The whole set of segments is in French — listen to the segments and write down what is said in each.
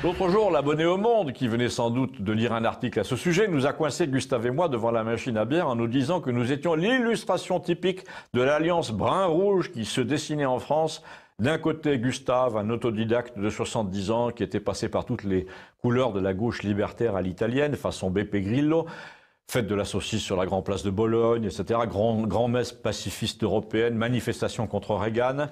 L'autre jour, l'abonné au Monde, qui venait sans doute de lire un article à ce sujet, nous a coincé, Gustave et moi, devant la machine à bière en nous disant que nous étions l'illustration typique de l'alliance brun-rouge qui se dessinait en France. D'un côté, Gustave, un autodidacte de 70 ans qui était passé par toutes les couleurs de la gauche libertaire à l'italienne, façon Beppe Grillo, fête de la saucisse sur la grande place de Bologne, etc., grand-messe pacifiste européenne, manifestation contre Reagan.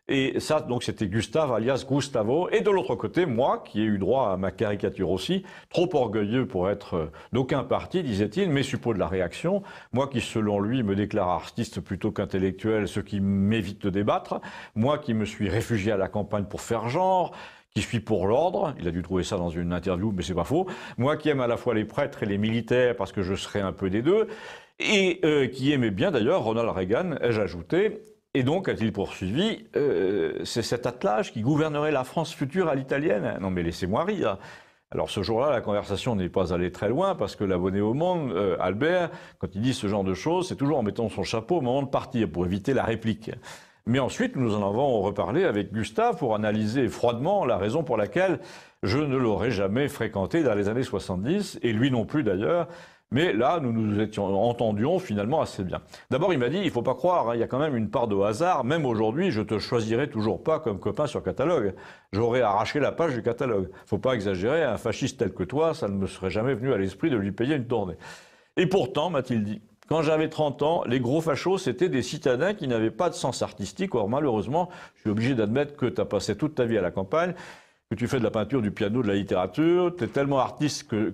Et ça, donc, c'était Gustave, alias Gustavo. Et de l'autre côté, moi, qui ai eu droit à ma caricature aussi, trop orgueilleux pour être d'aucun parti, disait-il, mais suppôt de la réaction. Moi qui, selon lui, me déclare artiste plutôt qu'intellectuel, ce qui m'évite de débattre. Moi qui me suis réfugié à la campagne pour faire genre, qui suis pour l'ordre, il a dû trouver ça dans une interview, mais c'est pas faux. Moi qui aime à la fois les prêtres et les militaires parce que je serais un peu des deux, et qui aimait bien d'ailleurs Ronald Reagan, ai-je ajouté. Et donc, a-t-il poursuivi, c'est cet attelage qui gouvernerait la France future à l'italienne. Non mais laissez-moi rire. Alors ce jour-là, la conversation n'est pas allée très loin parce que l'abonné au Monde, Albert, quand il dit ce genre de choses, c'est toujours en mettant son chapeau au moment de partir pour éviter la réplique. Mais ensuite, nous en avons reparlé avec Gustave pour analyser froidement la raison pour laquelle je ne l'aurais jamais fréquenté dans les années 70, et lui non plus d'ailleurs. Mais là, nous nous entendions finalement assez bien. D'abord, il m'a dit, il ne faut pas croire, hein, il y a quand même une part de hasard. Même aujourd'hui, je te choisirai toujours pas comme copain sur catalogue. J'aurais arraché la page du catalogue. Faut pas exagérer, un fasciste tel que toi, ça ne me serait jamais venu à l'esprit de lui payer une tournée. Et pourtant, m'a-t-il dit, quand j'avais 30 ans, les gros fachos, c'était des citadins qui n'avaient pas de sens artistique. Or, malheureusement, je suis obligé d'admettre que tu as passé toute ta vie à la campagne, que tu fais de la peinture, du piano, de la littérature, tu es tellement artiste que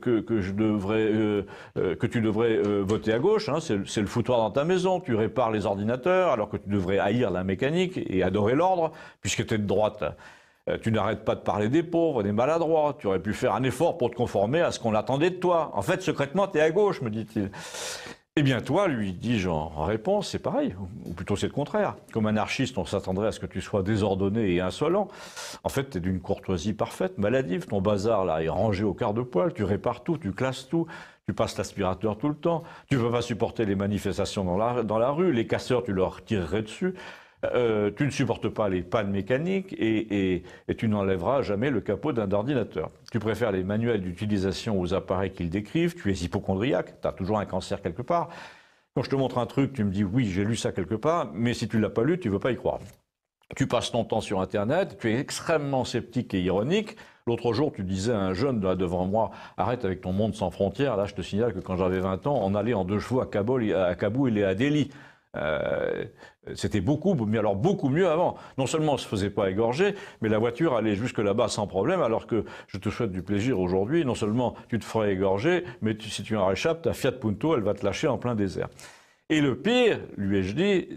tu devrais voter à gauche, hein, c'est le foutoir dans ta maison, tu répares les ordinateurs alors que tu devrais haïr la mécanique et adorer l'ordre, puisque tu es de droite. Tu n'arrêtes pas de parler des pauvres, des maladroits, tu aurais pu faire un effort pour te conformer à ce qu'on attendait de toi. En fait, secrètement, tu es à gauche, me dit-il. Eh bien toi, lui dis-je en réponse, c'est pareil, ou plutôt c'est le contraire. Comme anarchiste, on s'attendrait à ce que tu sois désordonné et insolent. En fait, tu es d'une courtoisie parfaite, maladive, ton bazar là est rangé au quart de poil, tu répares tout, tu classes tout, tu passes l'aspirateur tout le temps, tu ne peux pas supporter les manifestations dans la rue, les casseurs, tu leur tirerais dessus. Tu ne supportes pas les pannes mécaniques et tu n'enlèveras jamais le capot d'un ordinateur. Tu préfères les manuels d'utilisation aux appareils qu'ils décrivent, tu es hypocondriaque, tu as toujours un cancer quelque part. Quand je te montre un truc, tu me dis oui, j'ai lu ça quelque part, mais si tu ne l'as pas lu, tu ne veux pas y croire. Tu passes ton temps sur Internet, tu es extrêmement sceptique et ironique. L'autre jour, tu disais à un jeune là, devant moi, arrête avec ton monde sans frontières. Là, je te signale que quand j'avais 20 ans, on allait en 2 chevaux à Kaboul et à Delhi. C'était beaucoup, mais alors beaucoup mieux avant. Non seulement on se faisait pas égorger, mais la voiture allait jusque là-bas sans problème, alors que je te souhaite du plaisir aujourd'hui. Non seulement tu te ferais égorger, mais si tu en réchappes, ta Fiat Punto, elle va te lâcher en plein désert. Et le pire, lui ai-je dit,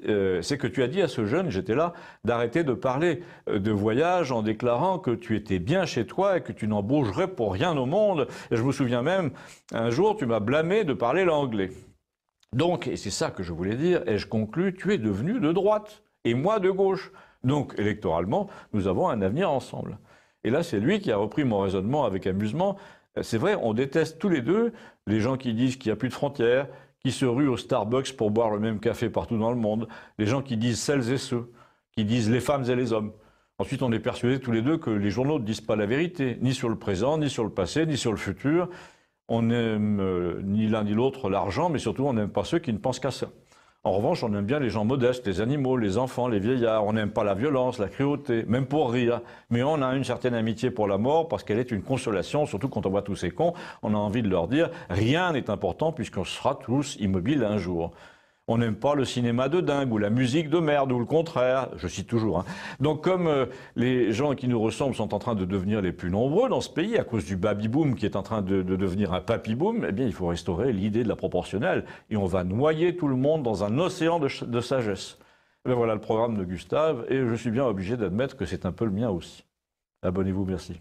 c'est que tu as dit à ce jeune, j'étais là, d'arrêter de parler de voyage en déclarant que tu étais bien chez toi et que tu n'en bougerais pour rien au monde. Et je me souviens même, un jour, tu m'as blâmé de parler l'anglais. Donc, et c'est ça que je voulais dire, et je conclus, tu es devenu de droite, et moi de gauche. Donc, électoralement, nous avons un avenir ensemble. Et là, c'est lui qui a repris mon raisonnement avec amusement. C'est vrai, on déteste tous les deux les gens qui disent qu'il n'y a plus de frontières, qui se ruent au Starbucks pour boire le même café partout dans le monde, les gens qui disent celles et ceux, qui disent les femmes et les hommes. Ensuite, on est persuadés tous les deux que les journaux ne disent pas la vérité, ni sur le présent, ni sur le passé, ni sur le futur. On n'aime ni l'un ni l'autre l'argent, mais surtout on n'aime pas ceux qui ne pensent qu'à ça. En revanche, on aime bien les gens modestes, les animaux, les enfants, les vieillards. On n'aime pas la violence, la cruauté, même pour rire. Mais on a une certaine amitié pour la mort parce qu'elle est une consolation, surtout quand on voit tous ces cons. On a envie de leur dire « rien n'est important puisqu'on sera tous immobiles un jour ». On n'aime pas le cinéma de dingue ou la musique de merde ou le contraire, je cite toujours. Hein. Donc comme les gens qui nous ressemblent sont en train de devenir les plus nombreux dans ce pays à cause du baby-boom qui est en train de devenir un papy-boom, eh bien il faut restaurer l'idée de la proportionnelle et on va noyer tout le monde dans un océan de sagesse. Et bien voilà le programme de Gustave et je suis bien obligé d'admettre que c'est un peu le mien aussi. Abonnez-vous, merci.